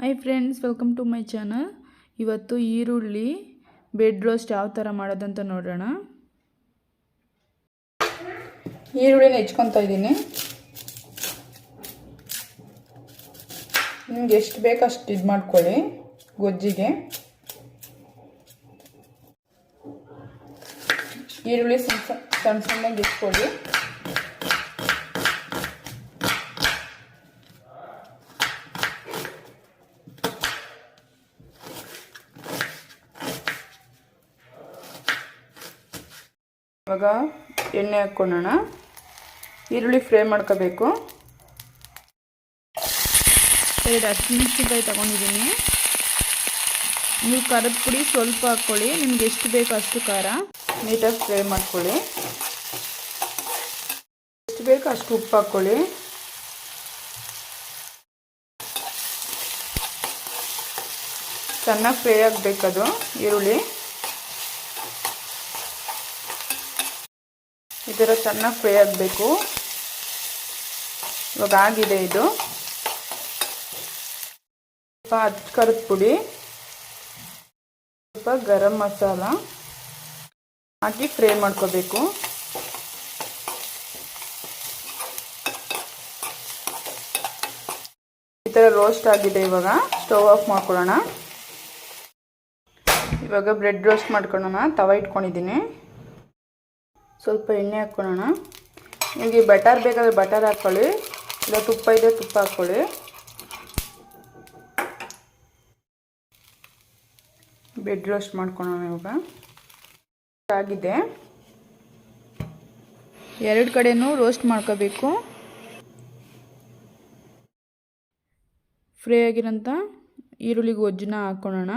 Hi friends, welcome to my channel. ಇವತ್ತು ಈರುಳ್ಳಿ bed roast ಯಾವ ಥರ ಮಾಡೋದಂತ ನೋಡೋಣ. ಈರುಳ್ಳಿನ ಹೆಚ್ಕೊತಾ ಇದ್ದೀನಿ. ನಿಮ್ಗೆ ಎಷ್ಟು ಬೇಕು ಅಷ್ಟು ಇದು ಮಾಡ್ಕೊಳ್ಳಿ ಗೊಜ್ಜಿಗೆ. ಈರುಳ್ಳಿ ಸಣ್ಣ ಸಣ್ಣಗೆ ಇಟ್ಕೊಳ್ಳಿ. ಇವಾಗ ಎಣ್ಣೆ ಹಾಕ್ಕೊಳ್ಳೋಣ. ಈರುಳ್ಳಿ ಫ್ರೈ ಮಾಡ್ಕೋಬೇಕು. 2 ಹಸಿಮೆಣಸಿನಕಾಯಿ ತಗೊಂಡಿದ್ದೀನಿ. ನೀವು ಖಾರದ ಪುಡಿ ಸ್ವಲ್ಪ ಹಾಕ್ಕೊಳ್ಳಿ, ನಿಮ್ಗೆ ಎಷ್ಟು ಬೇಕು ಅಷ್ಟು ಖಾರ. ನೀಟಾಗಿ ಫ್ರೈ ಮಾಡ್ಕೊಳ್ಳಿ. ಎಷ್ಟು ಬೇಕು ಅಷ್ಟು ಉಪ್ಪು ಹಾಕ್ಕೊಳ್ಳಿ. ಚೆನ್ನಾಗಿ ಫ್ರೈ ಆಗಬೇಕದು ಈರುಳ್ಳಿ. ಈ ಥರ ಚೆನ್ನಾಗಿ ಫ್ರೈ ಆಗಬೇಕು. ಇವಾಗ ಆಗಿದೆ ಇದು. ಸ್ವಲ್ಪ ಖಾರದ ಪುಡಿ, ಸ್ವಲ್ಪ ಗರಂ ಮಸಾಲ ಹಾಕಿ ಫ್ರೈ ಮಾಡ್ಕೋಬೇಕು. ಈ ಥರ ರೋಸ್ಟ್ ಆಗಿದೆ. ಇವಾಗ ಸ್ಟವ್ ಆಫ್ ಮಾಡ್ಕೊಳ್ಳೋಣ. ಇವಾಗ ಬ್ರೆಡ್ ರೋಸ್ಟ್ ಮಾಡ್ಕೊಳ್ಳೋಣ. ತವ ಇಟ್ಕೊಂಡಿದ್ದೀನಿ. ಸ್ವಲ್ಪ ಎಣ್ಣೆ ಹಾಕ್ಕೊಳ್ಳೋಣ. ನಿಮಗೆ ಬಟರ್ ಬೇಕಾದರೆ ಬಟರ್ ಹಾಕ್ಕೊಳ್ಳಿ, ಇಲ್ಲ ತುಪ್ಪ ಇದೆ ತುಪ್ಪ ಹಾಕ್ಕೊಳ್ಳಿ. ಬ್ರೆಡ್ ರೋಸ್ಟ್ ಮಾಡ್ಕೊಳ್ಳೋಣ. ಇವಾಗ ಆಗಿದೆ. 2 ಕಡೆನೂ ರೋಸ್ಟ್ ಮಾಡ್ಕೋಬೇಕು. ಫ್ರೈ ಆಗಿರೋಂಥ ಈರುಳ್ಳಿ ಗೊಜ್ಜನ್ನ ಹಾಕ್ಕೊಳ್ಳೋಣ.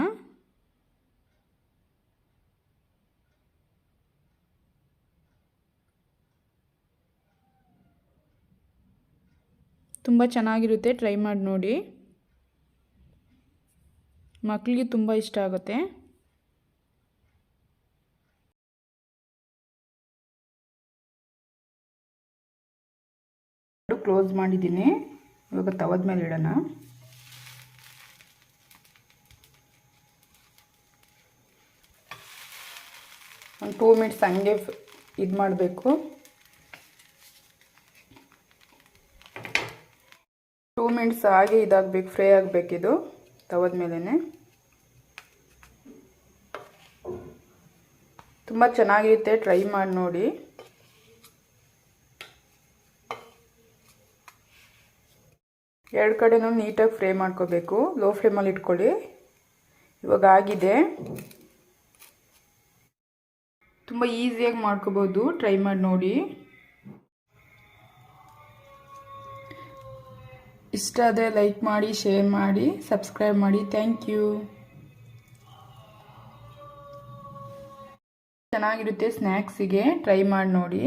ತುಂಬ ಚೆನ್ನಾಗಿರುತ್ತೆ, ಟ್ರೈ ಮಾಡಿ ನೋಡಿ. ಮಕ್ಕಳಿಗೆ ತುಂಬ ಇಷ್ಟ ಆಗುತ್ತೆ. ಕ್ಲೋಸ್ ಮಾಡಿದ್ದೀನಿ. ಇವಾಗ ತವದ ಮೇಲೆ ಇಡೋಣ. ಒಂದು 2 ಮಿನಿಟ್ಸ್ ಹಂಗೆ ಇದು ಮಾಡಬೇಕು. 2 ಮಿನಿಟ್ಸ್ ಹಾಗೆ ಇದಾಗಬೇಕು, ಫ್ರೈ ಆಗಬೇಕಿದು ತವದ ಮೇಲೇ. ತುಂಬ ಚೆನ್ನಾಗಿರುತ್ತೆ, ಟ್ರೈ ಮಾಡಿ ನೋಡಿ. ಎರಡು ಕಡೆನೂ ನೀಟಾಗಿ ಫ್ರೈ ಮಾಡ್ಕೋಬೇಕು. ಲೋ ಫ್ಲೇಮಲ್ಲಿ ಇಟ್ಕೊಳ್ಳಿ. ಇವಾಗ ಆಗಿದೆ. ತುಂಬ ಈಸಿಯಾಗಿ ಮಾಡ್ಕೋಬೋದು, ಟ್ರೈ ಮಾಡಿ ನೋಡಿ. ಇಷ್ಟ ಆದರೆ ಲೈಕ್ ಮಾಡಿ, ಶೇರ್ ಮಾಡಿ, ಸಬ್ಸ್ಕ್ರೈಬ್ ಮಾಡಿ. Thank you. ಚೆನ್ನಾಗಿರುತ್ತೆ ಸ್ನ್ಯಾಕ್ಸಿಗೆ, ಟ್ರೈ ಮಾಡಿ ನೋಡಿ.